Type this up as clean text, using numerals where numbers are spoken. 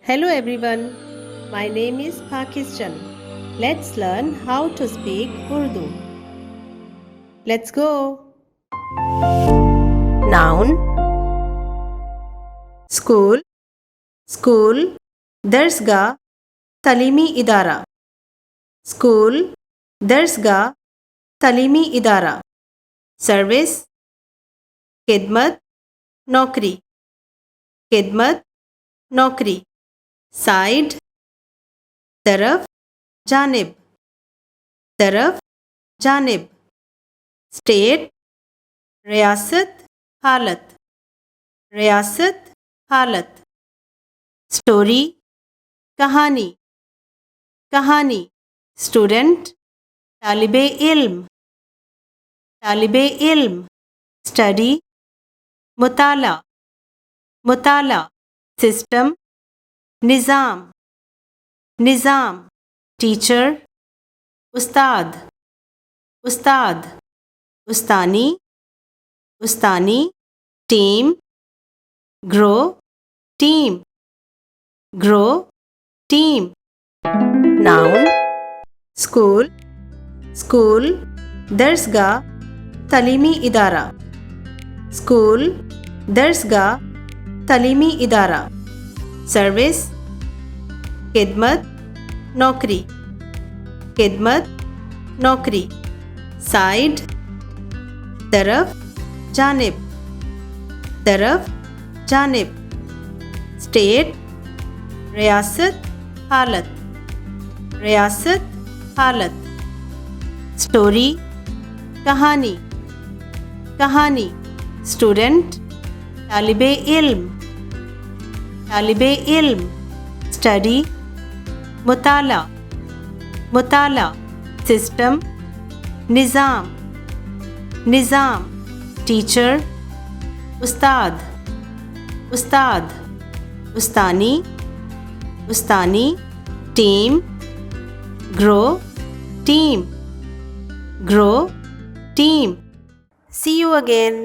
Hello everyone, my name is Pakistan. Let's learn how to speak Urdu. Let's go. Noun School School दर्सगाह तालीमी इदारा School दर्सगाह तालीमी इदारा Service खिदमत नौकरी खिदमत नौकरी साइड तरफ जानिब तरफ जानिब स्टेट रियासत हालत रियासत हालत स्टोरी कहानी कहानी स्टूडेंट तालिबे इल्म स्टडी मुताला मुताला सिस्टम निज़ाम निज़ाम टीचर उस्ताद उस्ताद उस्तानी उस्तानी टीम ग्रो टीम ग्रो टीम नाउन स्कूल स्कूल दर्सगाह तालीमी इदारा स्कूल दर्सगाह तालीमी इदारा सर्विस खिदमत नौकरी खिदमत नौकरी साइड तरफ जानिब स्टेट रियासत हालत स्टोरी कहानी कहानी स्टूडेंट तालिबे इल्म स्टडी मुताला मुताला सिस्टम निज़ाम टीचर उस्ताद उस्तानी team grow team See you again.